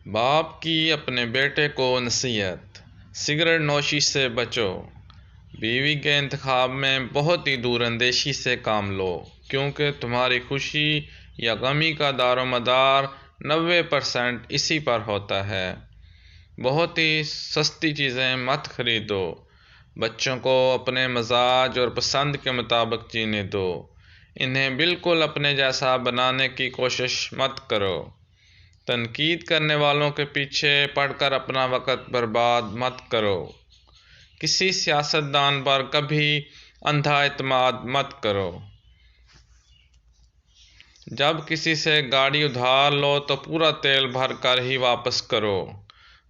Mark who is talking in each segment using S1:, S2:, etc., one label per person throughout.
S1: باپ کی اپنے بیٹے کو نصیحت: سگریٹ نوشی سے بچو۔ بیوی کے انتخاب میں بہت ہی دور اندیشی سے کام لو، کیونکہ تمہاری خوشی یا غمی کا دار و مدار 90% اسی پر ہوتا ہے۔ بہت ہی سستی چیزیں مت خریدو۔ بچوں کو اپنے مزاج اور پسند کے مطابق جینے دو۔ انہیں بالکل اپنے جیسا بنانے کی کوشش مت کرو۔ تنقید کرنے والوں کے پیچھے پڑ کر اپنا وقت برباد مت کرو۔ کسی سیاستدان پر کبھی اندھا اعتماد مت کرو۔ جب کسی سے گاڑی ادھار لو تو پورا تیل بھر کر ہی واپس کرو۔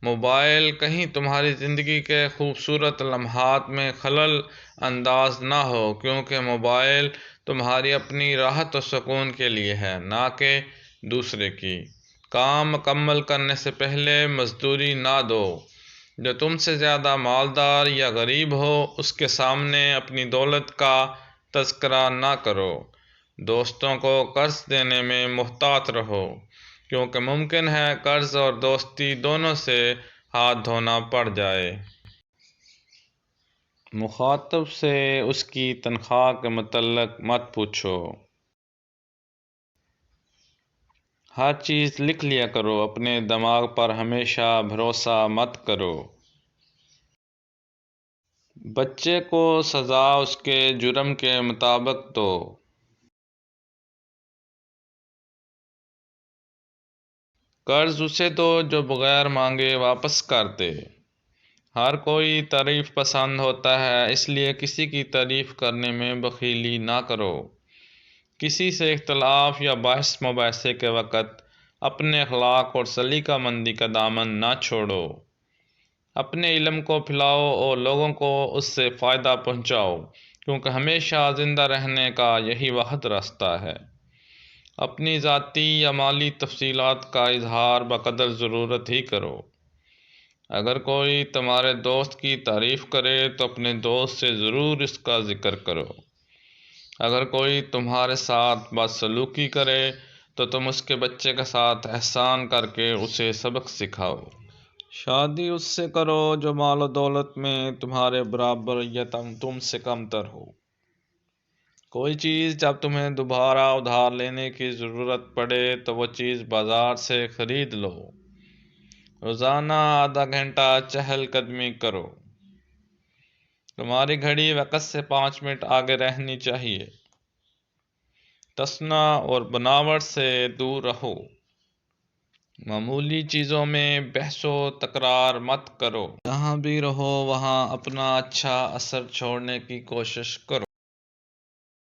S1: موبائل کہیں تمہاری زندگی کے خوبصورت لمحات میں خلل انداز نہ ہو، کیونکہ موبائل تمہاری اپنی راحت و سکون کے لیے ہے، نہ کہ دوسرے کی۔ کام مکمل کرنے سے پہلے مزدوری نہ دو۔ جو تم سے زیادہ مالدار یا غریب ہو، اس کے سامنے اپنی دولت کا تذکرہ نہ کرو۔ دوستوں کو قرض دینے میں محتاط رہو، کیونکہ ممکن ہے قرض اور دوستی دونوں سے ہاتھ دھونا پڑ جائے۔ مخاطب سے اس کی تنخواہ کے متعلق مت پوچھو۔ ہر چیز لکھ لیا کرو، اپنے دماغ پر ہمیشہ بھروسہ مت کرو۔ بچے کو سزا اس کے جرم کے مطابق دو۔ قرض اسے دو جو بغیر مانگے واپس کر دے۔ ہر کوئی تعریف پسند ہوتا ہے، اس لیے کسی کی تعریف کرنے میں بخیلی نہ کرو۔ کسی سے اختلاف یا بحث مباحثے کے وقت اپنے اخلاق اور سلیقہ مندی کا دامن نہ چھوڑو۔ اپنے علم کو پھیلاؤ اور لوگوں کو اس سے فائدہ پہنچاؤ، کیونکہ ہمیشہ زندہ رہنے کا یہی واحد راستہ ہے۔ اپنی ذاتی یا مالی تفصیلات کا اظہار بقدر ضرورت ہی کرو۔ اگر کوئی تمہارے دوست کی تعریف کرے تو اپنے دوست سے ضرور اس کا ذکر کرو۔ اگر کوئی تمہارے ساتھ بدسلوکی کرے تو تم اس کے بچے کے ساتھ احسان کر کے اسے سبق سکھاؤ۔ شادی اس سے کرو جو مال و دولت میں تمہارے برابر یا تم سے کم تر ہو۔ کوئی چیز جب تمہیں دوبارہ ادھار لینے کی ضرورت پڑے تو وہ چیز بازار سے خرید لو۔ روزانہ آدھا گھنٹہ چہل قدمی کرو۔ تمہاری گھڑی وقت سے 5 منٹ آگے رہنی چاہیے۔ تصنع اور بناوٹ سے دور رہو۔ معمولی چیزوں میں بحث و تکرار مت کرو۔ جہاں بھی رہو وہاں اپنا اچھا اثر چھوڑنے کی کوشش کرو۔